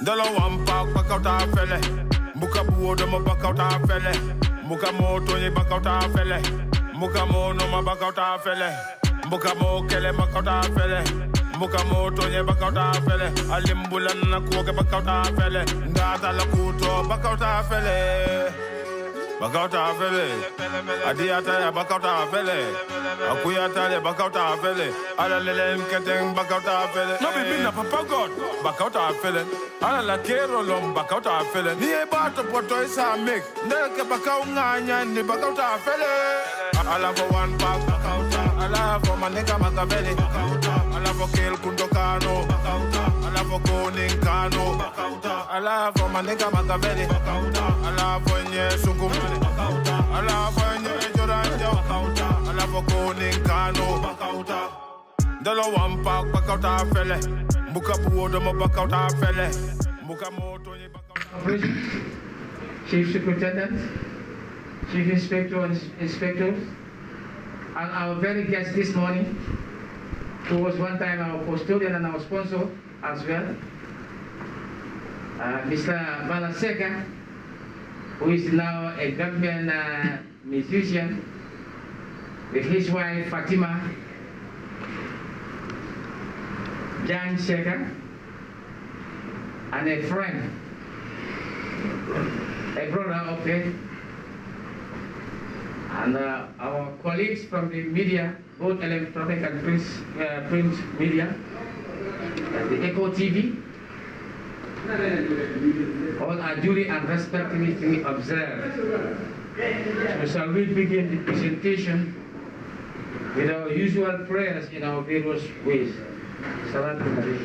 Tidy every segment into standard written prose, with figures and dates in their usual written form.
Dolo one park back out a felle. Muka buodo mo back out a felle. Muka mo Tony back out a felle. Muka mo no ma back out a felle. Muka mo kele back out a felle. Muka mo Tony back out a felle. Alimbulan na kuoke back out a felle. Ndata la kuto back out a felle. Back out a felle. Adiata ya back out a felle. Akuyata le back out a felle. Ala lele mketeng back out a felle. No be bina papa God back out a felle. Ala la kero lom back out a felle. Ni e bato poto isa make. Ndeke back out nganya ni back out a felle. Ala for one back out. Ala for maneka makaveli. Ala for kill kundokano. Ala for koning kano. Ala for maneka makaveli. Ala for nye sukum. Ala for nye joranjo. Ala for koning kano. Dolo one pack back out a felle. Muka buodo mo back out a felle. Muka moto nye back out. Chief Superintendent, Chief Inspector and Inspectors, and our very guest this morning, who was one time our custodian and our sponsor as well, Mr. Balaseka, who is now a Gambian musician, with his wife Fatima, Jan Sheka, and a friend, a brother of it, and our colleagues from the media, both electronic and print media, the Echo TV, all are duly and respectfully observed. So shall we begin the presentation with our usual prayers in our various ways. Salatu Nabi.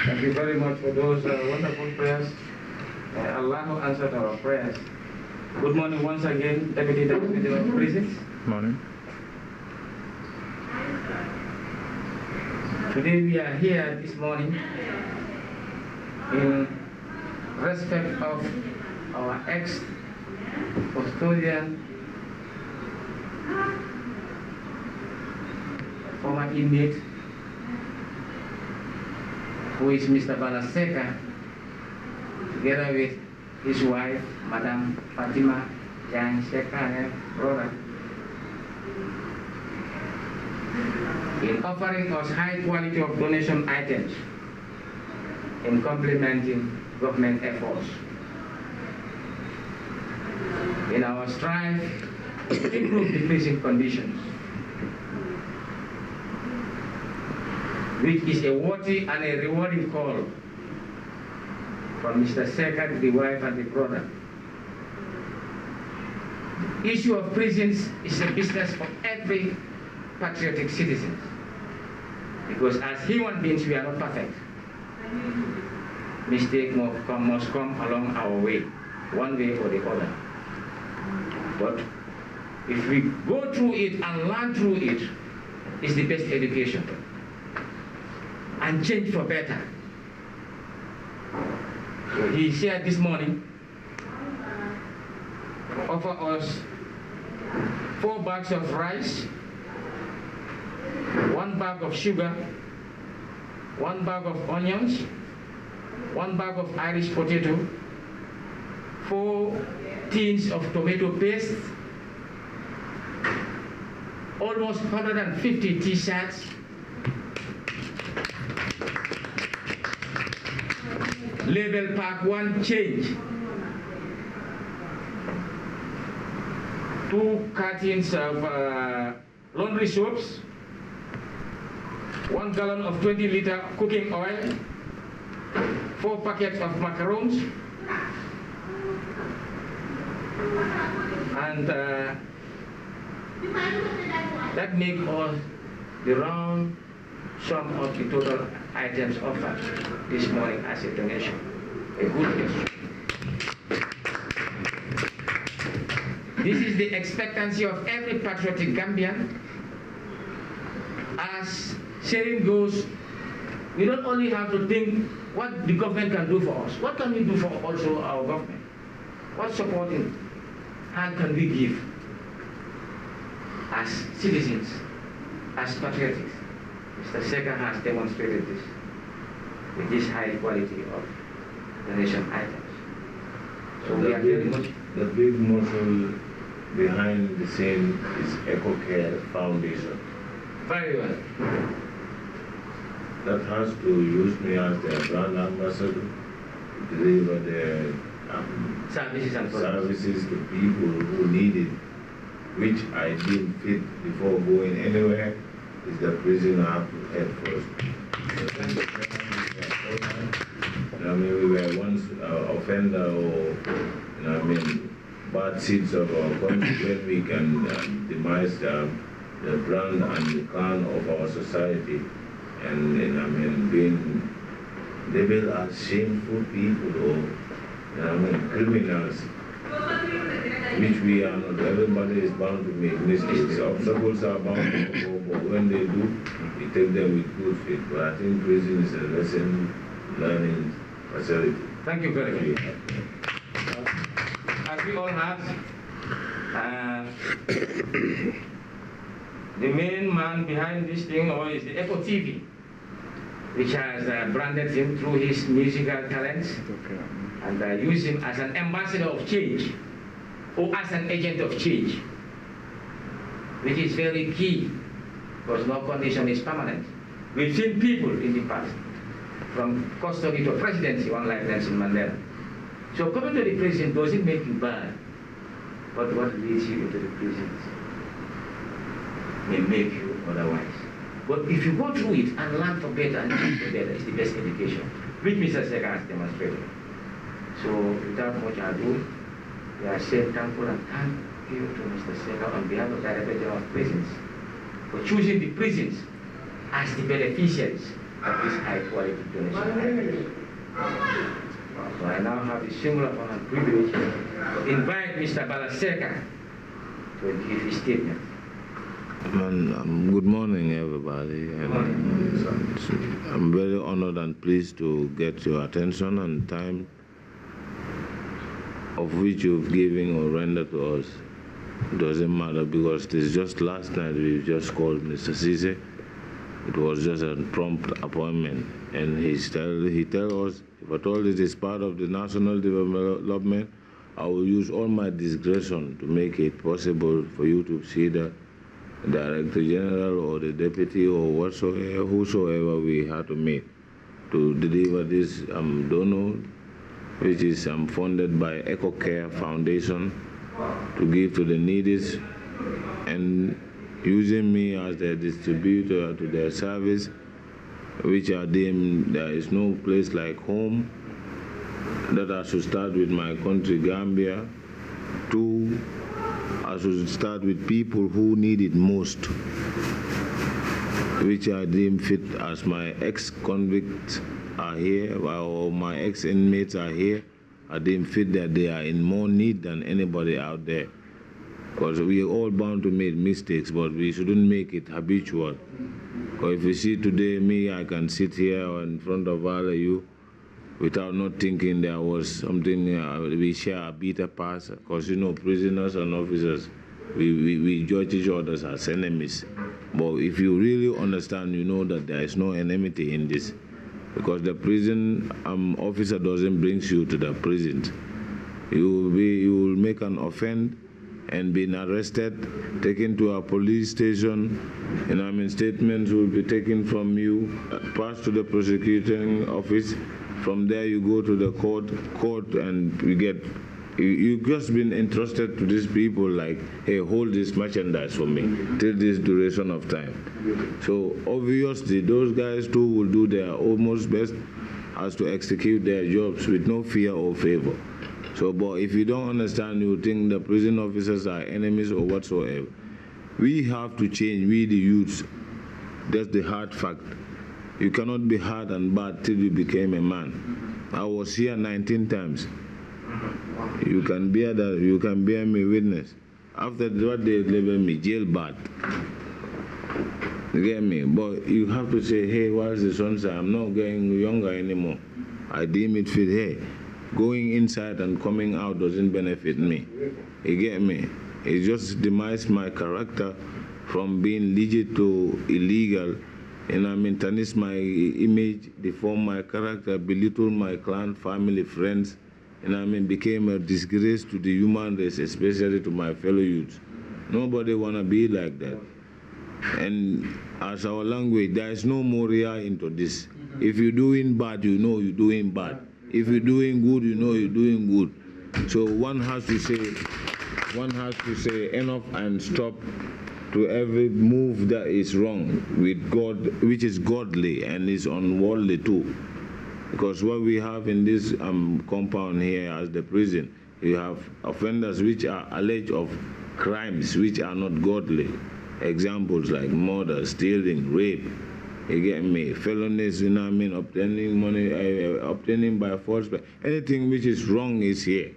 Thank you very much for those wonderful prayers. Allah answered our prayers. Good morning once again, Deputy Director of Prisons. Morning. Today we are here this morning in respect of our ex-custodian, former inmate, who is Mr. Balaseka, together with his wife, Madam Fatima Jan Sheka, and brother, in offering us high quality of donation items in complementing government efforts in our strive to improve the prison conditions, which is a worthy and a rewarding call from Mr. Seka to the wife and the brother. The issue of prisons is a business for every patriotic citizen, because as human beings we are not perfect. Mistake must come along our way, one way or the other. But if we go through it and learn through it, it's the best education. And change for better. So he shared this morning, offer us 4 bags of rice, 1 bag of sugar, 1 bag of onions, 1 bag of Irish potato, 4 tins of tomato paste, almost 150 t-shirts, label pack 1 change, 2 cartons of laundry soaps, 1 gallon of 20-liter cooking oil, 4 packets of macarons, and that makes all the round sum of the total items offered this morning as a donation. A good gesture. This is the expectancy of every patriotic Gambian. As saying goes, We don't only have to think what the government can do for us. What can we do for also our government? What supporting hand can we give as citizens, as patriots? Mr. Seka has demonstrated this with this high quality of donation items. So we are very much... The big muscle behind the scene is EcoCare Foundation. Very well. That has to use me as their brand ambassador to deliver their Services and products. services to people who need it, which I deem fit before going anywhere. Is the prison I have to head first. I mean, we were once offender or, bad seeds of our country when we can demise the brand and the clan of our society and being labeled as shameful people or, criminals, which we are not. Everybody is bound to make mistakes. Obstacles are bound to go, but when they do, we take them with good faith. But I think prison is a lesson learning facility. Thank you very much. As we all have, the main man behind this thing is the Eco TV, which has branded him through his musical talents and use him as an ambassador of change or as an agent of change, which is very key because no condition is permanent. We've seen people in the past, from custody to presidency, one like Nelson Mandela. So coming to the prison doesn't make you bad, but what leads you into the prisons may make you otherwise. But if you go through it and learn for better and teach for better, it's the best education, which Mr. Seka has demonstrated. So without much ado, we are saying thankful and thank you to Mr. Seka on behalf of the Director General of Prisons for choosing the prisons as the beneficiaries of this high quality donation. So I now have the singular honor and privilege to invite Mr. Balaseka to give his statement. Good morning, everybody. I'm very honored and pleased to get your attention and time of which you've given or rendered to us. It doesn't matter because it is just last night we just called Mr. Cisse. It was just a prompt appointment, and he tell us, if at all it is part of the national development, I will use all my discretion to make it possible for you to see the Director General or the Deputy or whatsoever, whosoever we had to meet to deliver this donor, which is funded by EcoCare Foundation, to give to the needy, and using me as their distributor to their service, which are deemed there is no place like home, that I should start with my country, Gambia. 2, I should start with people who need it most, which I deem fit as my ex-convicts are here, or my ex-inmates are here. I deem fit that they are in more need than anybody out there. Because we are all bound to make mistakes, but we shouldn't make it habitual. Because if you see today, me, I can sit here in front of all of you without not thinking there was something, we share a bitter past. Because, prisoners and officers, we judge each other as enemies. But if you really understand, you know that there is no enmity in this. Because the prison officer doesn't bring you to the prison. You will make an offense and being arrested, taken to a police station, statements will be taken from you, passed to the prosecuting office. From there you go to the court, and you've just been entrusted to these people like, hey, hold this merchandise for me till this duration of time. So obviously those guys too will do their utmost best as to execute their jobs with no fear or favor. So, but if you don't understand, you think the prison officers are enemies or whatsoever. We have to change, we the youths. That's the hard fact. You cannot be hard and bad till you became a man. I was here 19 times. You can bear that, you can bear me witness. After what they labeled me, jail bad. You get me? But you have to say, hey, what's the sunshine? I'm not getting younger anymore. I deem it fit. Hey, going inside and coming out doesn't benefit me. You get me? It just demise my character from being legit to illegal. And I mean, tarnish my image, deform my character, belittle my clan, family, friends. And I mean, became a disgrace to the human race, especially to my fellow youths. Nobody wanna be like that. And as our language, there is no moria into this. If you're doing bad, you know you're doing bad. If you're doing good, you know you're doing good. So one has to say enough and stop to every move that is wrong with God, which is godly and is unworldly too. Because what we have in this compound here as the prison, you have offenders which are alleged of crimes which are not godly. Examples like murder, stealing, rape, you get me, felonies, you know what I mean, obtaining money, obtaining by force, anything which is wrong is here.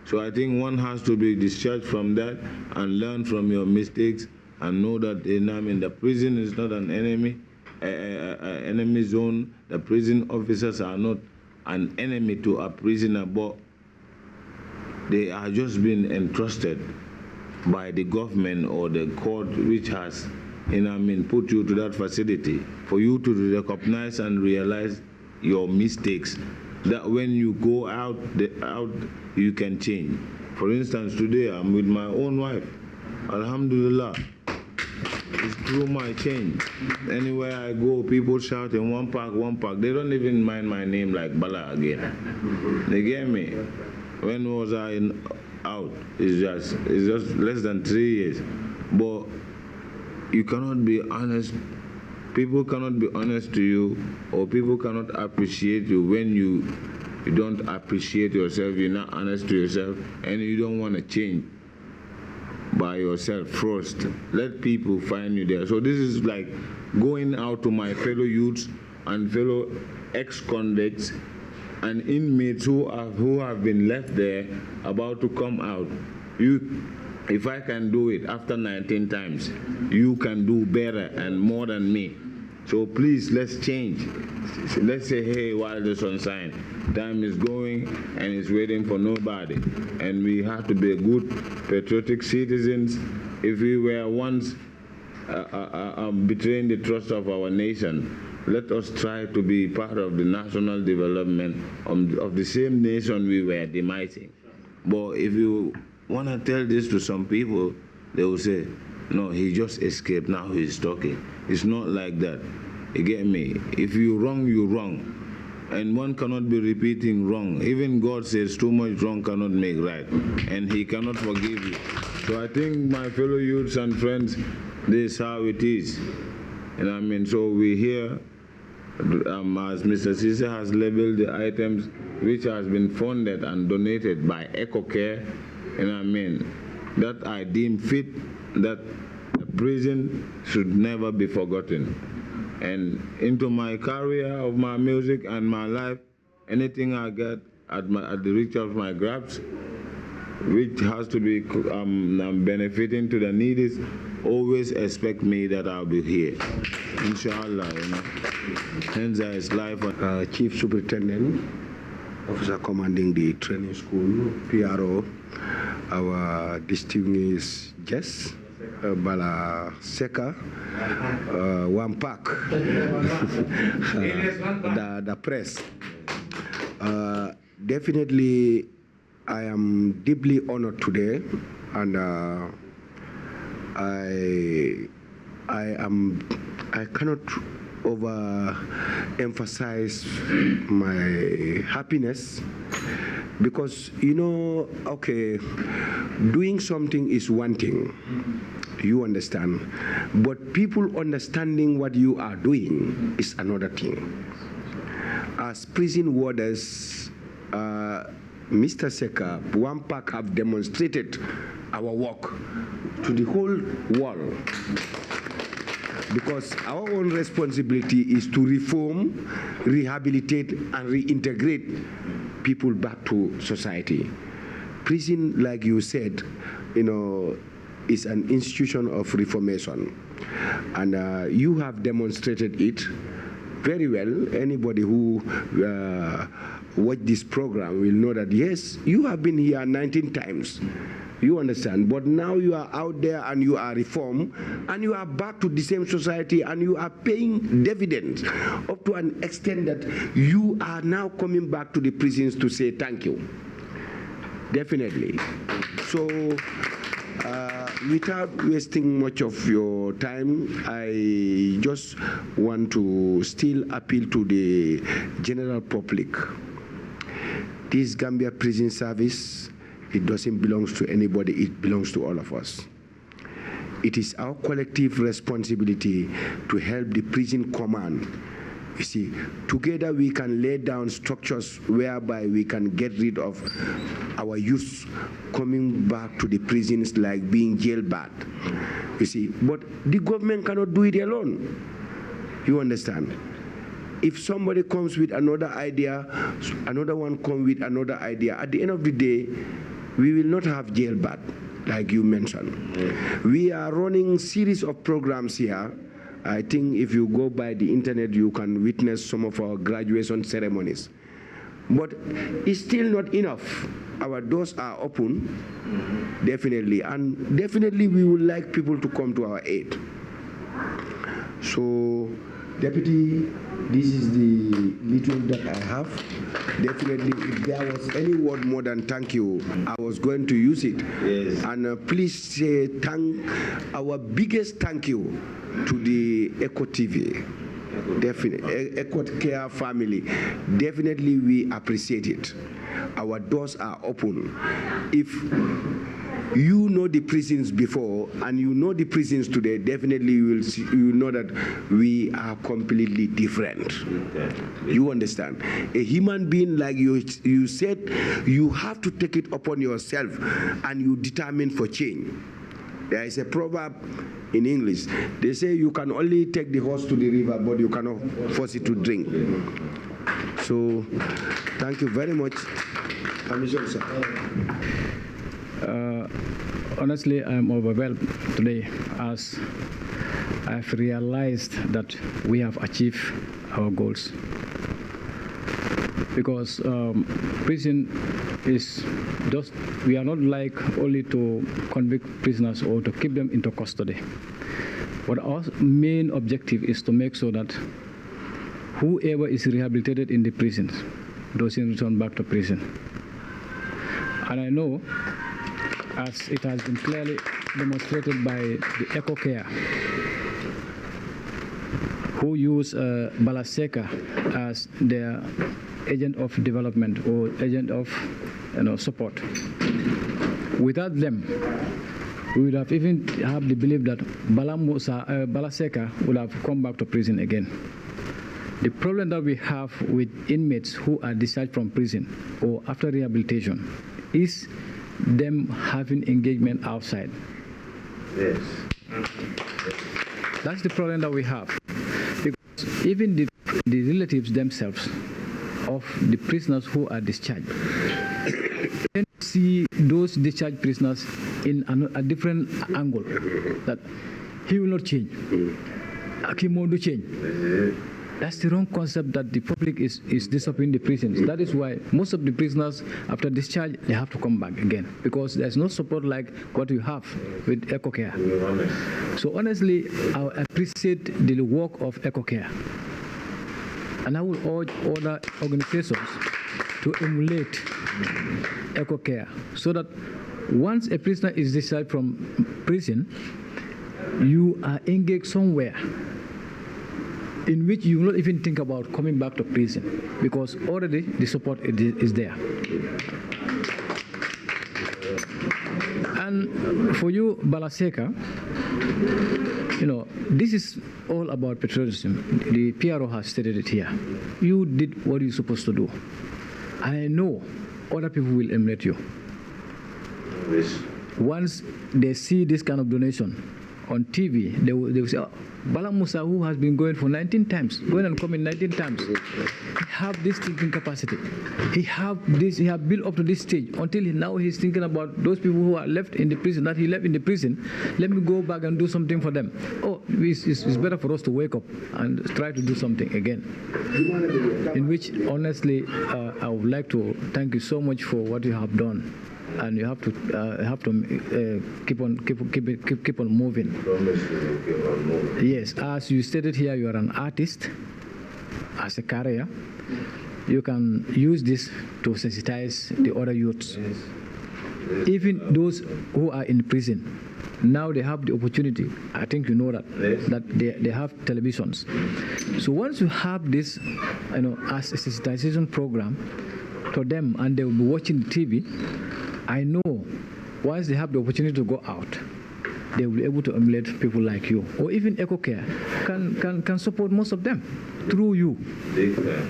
So I think one has to be discharged from that and learn from your mistakes and know that, you know what I mean, the prison is not an enemy, enemy zone. The prison officers are not an enemy to a prisoner, but they are just being entrusted by the government or the court which has, you know what I mean, put you to that facility for you to recognize and realize your mistakes, that when you go out, you can change. For instance, today I'm with my own wife. Alhamdulillah. It's through my change. Anywhere I go, people shout in one park. They don't even mind my name like Bala again. They get me? When was I out? It's just less than 3 years. But you cannot be honest. People cannot be honest to you, or people cannot appreciate you when you don't appreciate yourself, you're not honest to yourself, and you don't want to change by yourself first. Let people find you there. So this is like going out to my fellow youths and fellow ex-convicts and inmates who have been left there about to come out. If I can do it after 19 times, you can do better and more than me. So please, let's change. Let's say, hey, while the sun shines, time is going and it's waiting for nobody. And we have to be good, patriotic citizens. If we were once betraying the trust of our nation, let us try to be part of the national development of the same nation we were demising. But if you want to tell this to some people, they will say, no, he just escaped, now he's talking. It's not like that. You get me? If you wrong, you wrong. And one cannot be repeating wrong. Even God says too much wrong cannot make right. And he cannot forgive you. So I think, my fellow youths and friends, this is how it is. And I mean, so we here, as Mr. Cisse has labeled the items which has been funded and donated by EcoCare, and I mean, that I deem fit, that the prison should never be forgotten. And into my career of my music and my life, anything I get at the reach of my grasp, which has to be benefiting to the needy, always expect me that I'll be here. Inshallah, you know. Hence is life. Chief Superintendent, Officer Commanding the Training School, PRO, our distinguished guests, Bala Seka, Wampak, the press. Definitely, I am deeply honored today, and I cannot overemphasize my happiness, because, you know, okay, doing something is one thing, you understand, but people understanding what you are doing is another thing. As prison warders, Mr. Seka, Wampak have demonstrated our work to the whole world, because our own responsibility is to reform, rehabilitate, and reintegrate people back to society. Prison, like you said, you know, is an institution of reformation. And you have demonstrated it very well. Anybody who watch this program will know that, yes, you have been here 19 times. You understand? But now you are out there and you are reformed and you are back to the same society and you are paying dividends up to an extent that you are now coming back to the prisons to say thank you. Definitely. So, without wasting much of your time, I just want to still appeal to the general public. This Gambia Prison Service, it doesn't belong to anybody, it belongs to all of us. It is our collective responsibility to help the prison command. You see, together we can lay down structures whereby we can get rid of our youth coming back to the prisons like being jailbird. You see, but the government cannot do it alone. You understand? If somebody comes with another idea, another one comes with another idea, at the end of the day, we will not have jailbird, like you mentioned. We are running series of programs here. I think if you go by the internet, you can witness some of our graduation ceremonies. But it's still not enough. Our doors are open, definitely. And definitely we would like people to come to our aid. So, Deputy, this is the little that I have. Definitely, if there was any word more than thank you, I was going to use it. Yes. And please say our biggest thank you to the Echo TV. Definitely, Echo Care family. Definitely, we appreciate it. Our doors are open. If you know the prisons before and you know the prisons today, definitely you will know that we are completely different. You understand? A human being, like you said, you have to take it upon yourself and you determine for change. There is a proverb in English. They say you can only take the horse to the river, but you cannot force it to drink. So, thank you very much. Permission, sir. Honestly, I'm overwhelmed today as I've realized that we have achieved our goals. Because prison is just, we are not like only to convict prisoners or to keep them into custody. But our main objective is to make sure that whoever is rehabilitated in the prisons doesn't return back to prison. And I know, as it has been clearly demonstrated by the Echo Care, who use Balaseka as their agent of development or agent of support. Without them, we would have even have the belief that Balaseka would have come back to prison again. The problem that we have with inmates who are discharged from prison or after rehabilitation is them having engagement outside. Yes. That's the problem that we have. Because even the relatives themselves of the prisoners who are discharged then see those discharged prisoners in a different angle, that he will not change. Akimo do change. That's the wrong concept that the public is disobeying the prisons. That is why most of the prisoners, after discharge, they have to come back again, because there's no support like what you have with Echo Care. So honestly, I appreciate the work of Echo Care. And I will urge other organizations to emulate Echo Care, so that once a prisoner is discharged from prison, you are engaged somewhere in which you will not even think about coming back to prison, because already the support is there. And for you, Balaseka, this is all about patriotism. The PRO has stated it here. You did what you're supposed to do. I know other people will emulate you. Once they see this kind of donation on TV, they will say, oh, Bala Musa, who has been going for 19 times, going and coming 19 times, he have this thinking capacity. He have built up to this stage until now he's thinking about those people who are left in the prison, that he left in the prison. Let me go back and do something for them. Oh, it's better for us to wake up and try to do something again. In which, honestly, I would like to thank you so much for what you have done. And you have to keep on moving. Yes, as you stated here, you are an artist as a career. You can use this to sensitize the other youths, even those who are in prison. Now they have the opportunity. I think you know that they have televisions. So once you have this, as a sensitization program to them, and they will be watching the TV. I know once they have the opportunity to go out, they will be able to emulate people like you, or even EcoCare can support most of them through you. Big time,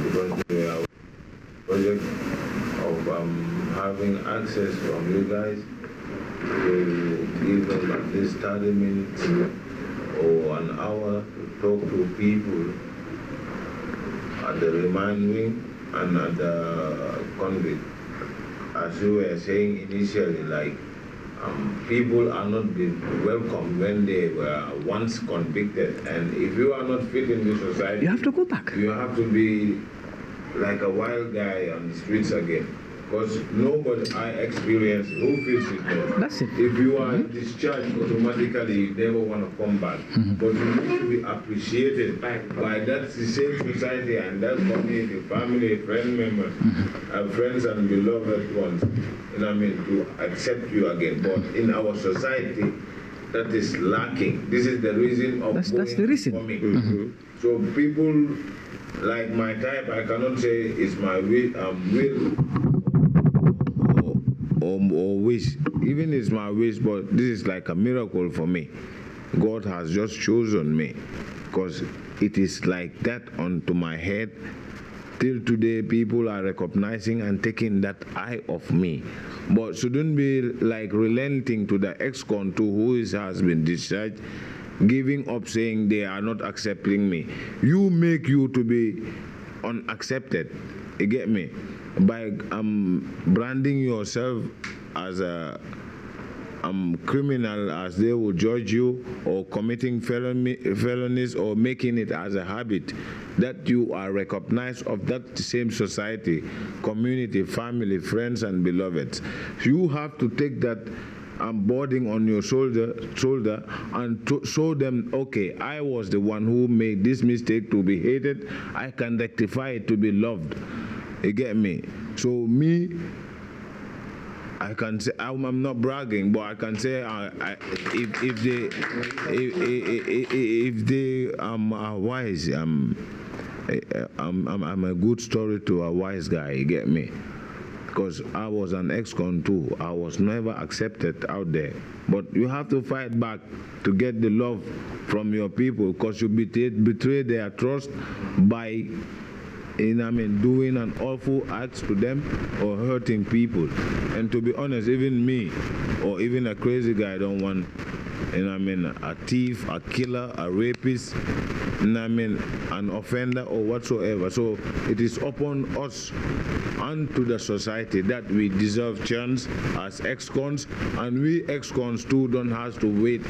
because we are project of having access from you guys to give them at least 30 minutes or an hour to talk to people at the remand wing and at the convict. As you were saying initially, like people are not welcome when they were once convicted, and if you are not fit in the society, you have to go back. You have to be like a wild guy on the streets again. Because nobody I experience who feels it more. That's it. If you are discharged automatically, you never want to come back. But you need to be appreciated by that same society and that community, family, friend members, friends and beloved ones, to accept you again. But in our society, that is lacking. This is the reason of that's the reason. Coming. So people like my type, I cannot say it's my will or wish. Even it's my wish, but this is like a miracle for me. God has just chosen me, because it is like that onto my head. Till today, people are recognizing and taking that eye off me. But shouldn't be like relenting to the ex-con who has been discharged, giving up, saying they are not accepting me. You make you to be unaccepted. You get me? By branding yourself as a criminal, as they will judge you, or committing felonies, or making it as a habit, that you are recognized of that same society, community, family, friends, and beloveds. You have to take that burden on your shoulder and to show them, okay, I was the one who made this mistake to be hated. I can rectify it to be loved. You get me? So me, I can say, I'm not bragging, but I can say if they are wise, I'm a good story to a wise guy. You get me? Because I was an ex-con too. I was never accepted out there. But you have to fight back to get the love from your people, because you betray their trust by doing an awful act to them or hurting people. And to be honest, even me or even a crazy guy don't want, a thief, a killer, a rapist, an offender or whatsoever. So it is upon us and to the society that we deserve chance as ex-cons, and we ex-cons too don't have to wait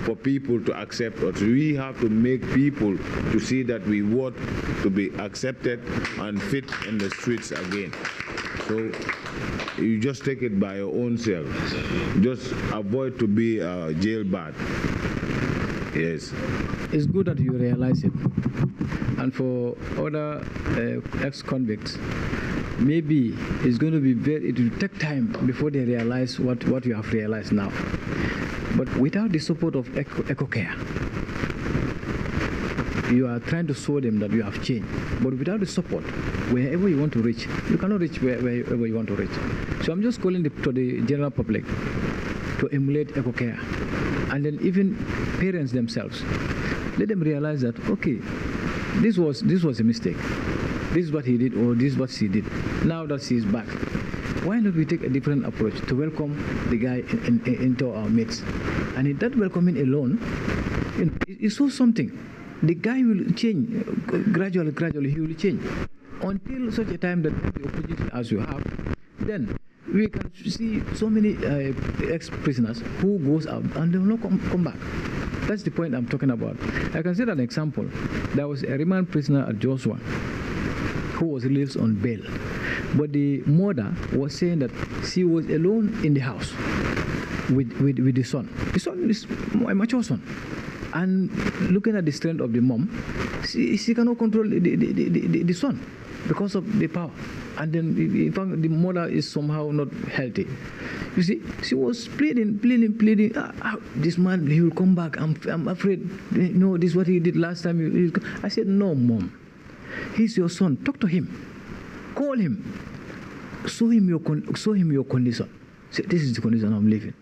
for people to accept us. We have to make people to see that we want to be accepted and fit in the streets again. So you just take it by your own self. Just avoid to be jailbird. Yes. It's good that you realize it. And for other ex-convicts, maybe it's going to be it will take time before they realize what you have realized now. But without the support of EcoCare, you are trying to show them that you have changed. But without the support, wherever you want to reach, you cannot reach wherever you want to reach. So I'm just calling to the general public to emulate EcoCare. And then even parents themselves, let them realize that, okay, this was a mistake. This is what he did, or this is what she did. Now that she is back, why not we take a different approach to welcome the guy into our midst? And in that welcoming alone, It's so something. The guy will change gradually. He will change until such a time that the opportunity as you have, then we can see so many ex-prisoners who goes out and they will not come back. That's the point I'm talking about. I can set an example. There was a remand prisoner at Joshua who was released on bail, but the mother was saying that she was alone in the house with the son. The son is a mature son. And looking at the strength of the mom, she cannot control the son because of the power. And then, in fact, the mother is somehow not healthy. You see, she was pleading. This man, he will come back. I'm afraid. No, this is what he did last time. I said, no, mom. He's your son. Talk to him. Call him. Show him your condition. Say, this is the condition I'm living.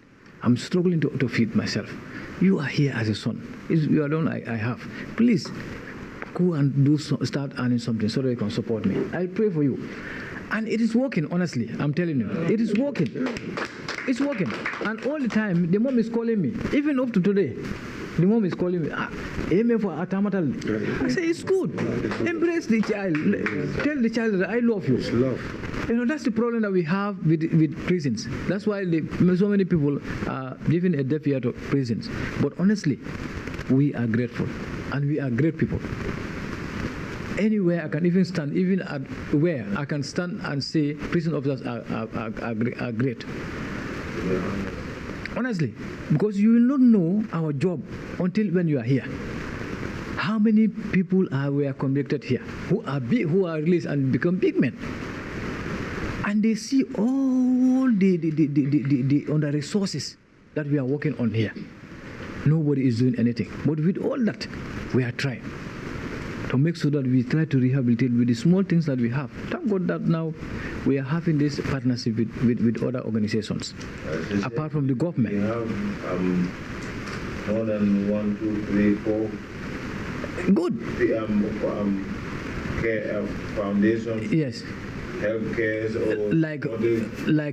I'm struggling to feed myself. You are here as a son. You are the one I have. Please, go and start earning something so that you can support me. I'll pray for you. And it is working, honestly. I'm telling you. It is working. It's working. And all the time, the mom is calling me. Even up to today, the mom is calling me. Amen for Atamatal. I say, it's good. Embrace the child. Tell the child that I love you. It's love. You know, that's the problem that we have with prisons. That's why so many people are giving a deaf ear to prisons. But honestly, we are grateful. And we are great people. Anywhere I can even stand, even at where I can stand and say prison officers are great. Honestly, because you will not know our job until when you are here. How many people were convicted here who are released and become big men? And they see all the under resources that we are working on here. Nobody is doing anything. But with all that, we are trying to make sure that we try to rehabilitate with the small things that we have. Thank God that now we are having this partnership with other organizations, apart from the government. We have more than 1, 2, 3, 4. Good. Care foundations. Yes. Healthcare or like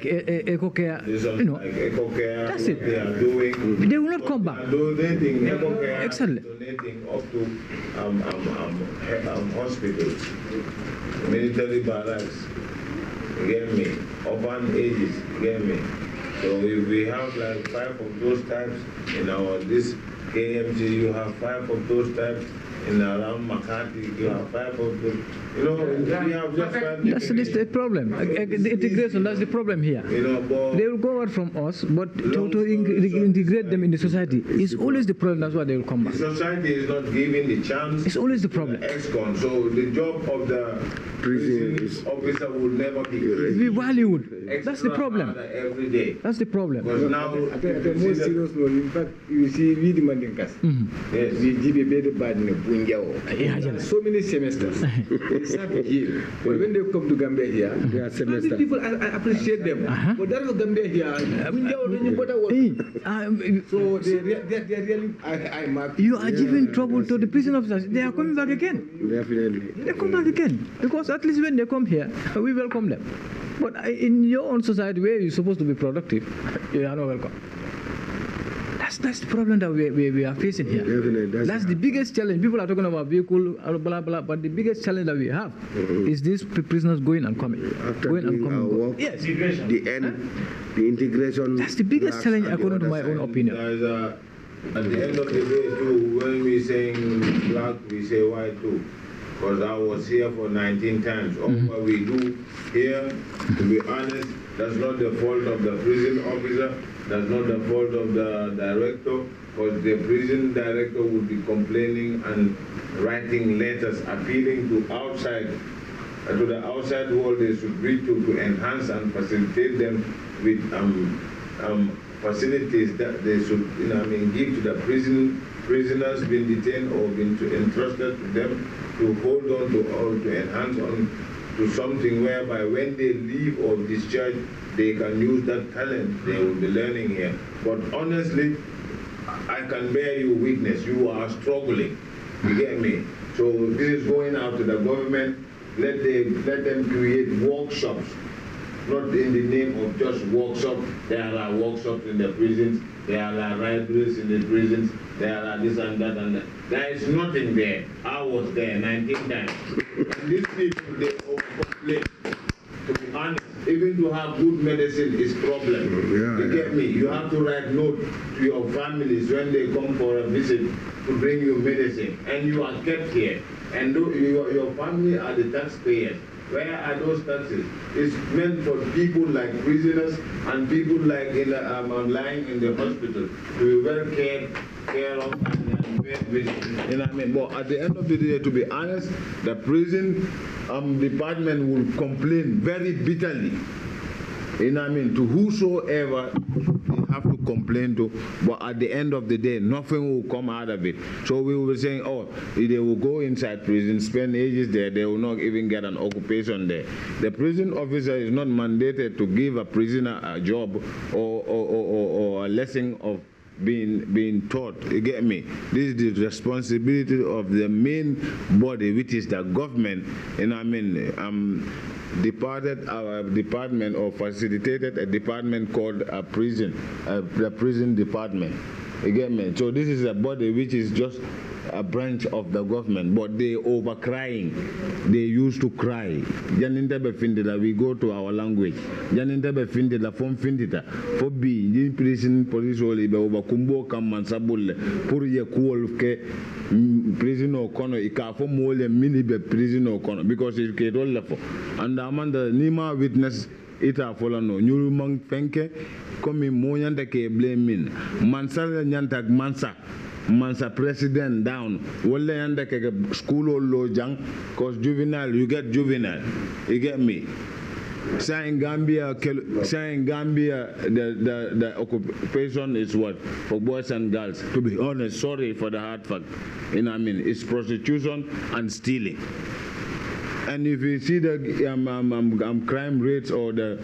eco care, you know. Like eco care. That's it. They are doing. They will not come back. They are donating eco care. Exactly. Donating up to hospitals, military barracks. You get me? Urban ages. You get me? So if we have like 5 of those types in this KMC, you have 5 of those types. In around Makati, you have 5 of them. You know, we have just 5. That's the problem. The integration, that's the problem here. You know, but they will go out from us, but to integrate them in the society is always the problem. That's why they will come back. The society is not giving the chance. It's always the problem. Ex-con. So the job of the prison officer will never be We valued. That's the problem. Every day. That's the problem. Because now, the most serious one, in fact, you see, we demanding us. yes. We give a better bad so many semesters. They start here. But when they come to Gambia here, They are semester. people appreciate them. But that was Gambia here. So they really, I mark. You are giving trouble to the prison officers. They are coming back again. Definitely. They come back again. Because at least when they come here, we welcome them. But in your own society where you're supposed to be productive, you are not welcome. That's the problem that we are facing here. Definitely, that's the biggest challenge. People are talking about vehicle, blah, blah, but the biggest challenge that we have is these prisoners going and coming. After going and doing coming. our work, Yes. the integration. That's the biggest challenge according to my own opinion. At the end of the day, too, when we saying black, we say white too. Because I was here for 19 times. All what we do here, to be honest, that's not the fault of the prison officer. That's not the fault of the director, because the prison director would be complaining and writing letters appealing to the outside world they should reach to enhance and facilitate them with facilities that they should, give to the prisoners being detained or being entrusted to them to hold on to or to enhance on to something whereby when they leave or discharge, they can use that talent they will be learning here. But honestly, I can bear you witness. You are struggling. You get me? So this is going out to the government. Let them create workshops not in the name of just workshop. There are workshops in the prisons, there are libraries in the prisons, there are this and that and that. There is nothing there. I was there 19 times. And these people, they complain. To be honest, even to have good medicine is problem. You get me? You have to write note to your families when they come for a visit to bring you medicine, and you are kept here. And your family are the taxpayers. Where are those taxes? It's meant for people like prisoners and people like lying in the hospital to be well care of and visit. You know what I mean? But at the end of the day, to be honest, the prison department will complain very bitterly. You know what I mean? To whosoever they have to complain to, but at the end of the day, nothing will come out of it. So we will be saying, oh, they will go inside prison, spend ages there, they will not even get an occupation there. The prison officer is not mandated to give a prisoner a job or a lesson of being taught. You get me? This is the responsibility of the main body, which is the government. And I mean, departed our department or facilitated a department called a prison, the prison department. You get me? So this is a body which is just a branch of the government, but they over crying. They used to cry. We go to our language. Form findita. For be in prison police only be over kumbo kam mansabul pour ye cool ke prison or corner ika for more mini be prison or corner because it get all left. And amanda nima witness ita fola no nyuru mang fenke komi moyanda ke blame mansala nyantak mansa president down wala yanda ke school or lo jang cause juvenile you get juvenile, you get me. Saying Gambia the occupation is what for boys and girls. To be honest, sorry for the hard fact, you know what I mean, it's prostitution and stealing. And if you see the crime rates or the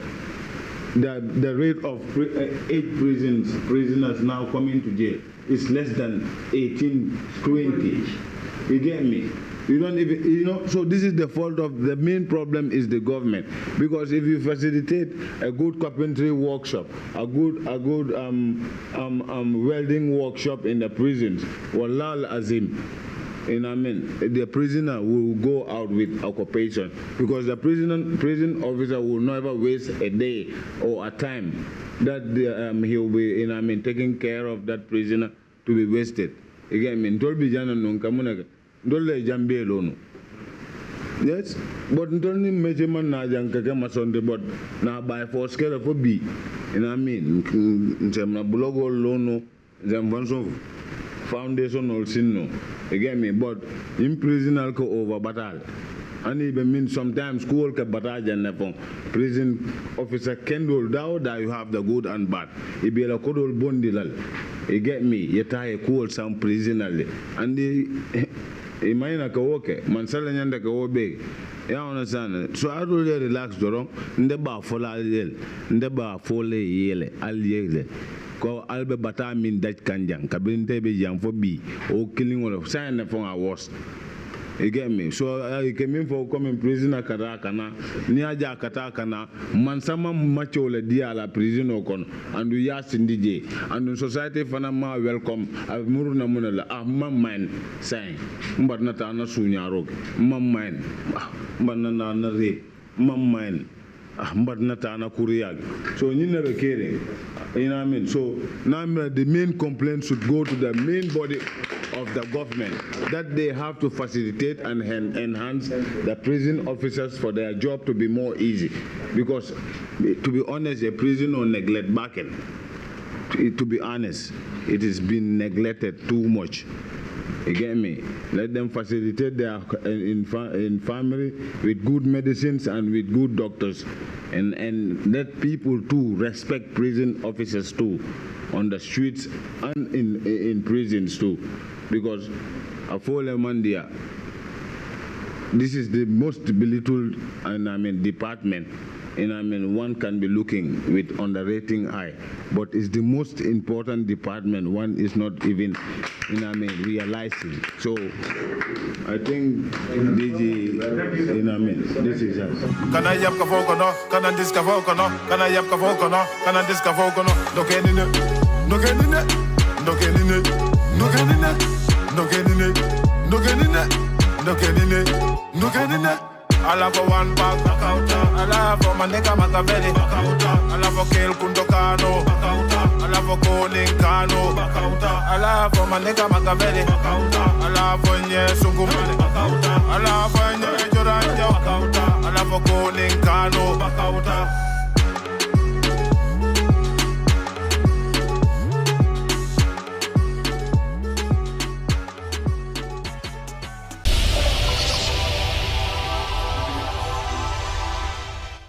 rate of prisoners now coming to jail is less than 18, 20. You get me? You don't even, you know, so this is the fault of, the main problem is the government. Because if you facilitate a good carpentry workshop, a good welding workshop in the prisons, Wallah Azim, you know what I mean, the prisoner will go out with occupation because the prison officer will never waste a day or a time that he will be, you know what I mean, taking care of that prisoner to be wasted. Again, yes, but only measurement na jang kaka masonde but na by force kela for be, you know what I mean, na blog or lono, the foundation also no. Again me, but in prison I'll go over battle. And even mean sometimes school ka battle and prison officer Kendall down that you have the good and bad. It be a kodol bondilal. You get me? You tie a cool some prisonerly. And the imagine ka okay, mansala nyanda ka obe. You understand? So I really relax dorong. Ndeba fola yel, ndeba fole yele, al yele. Ko albe bata min daj kanjang kabinte be jang for be or killing all of sign the phone I was. You get me? So I came in for coming prisoner katakana, niaja katakana, mansama macho le dia la prison okon, and we ask in DJ, and in society fanama welcome, I've muruna munala, mine saying, but not ana sunya rog, mine, banana rape, mine. But not an Kuriag. So you never caring. You know what I mean? So now the main complaint should go to the main body of the government that they have to facilitate and enhance the prison officers for their job to be more easy. Because to be honest, a prison or neglect back end. To be honest, it has been neglected too much. You get me? Let them facilitate their infirmary with good medicines and with good doctors, and let people too respect prison officers too, on the streets and in prisons too, because Afole Mandia, this is the most belittled department one can be looking with underrating eye, but it's the most important department one is not even, realizing. So I think this is us. Can I yap kavokono? Can I discavokono? Can I yap kavokono? Can I discavokono? No kenine, no kenine, no kenine, no kenine, no kenine, no kenine, no kenine, no kenine. I love for one bag, I love for my nigga Machiavelli, I love for Kel Kundokano, I love for Koning Kano, I love for my nigga Machiavelli, I love for Nye Sungumani, I love for Nye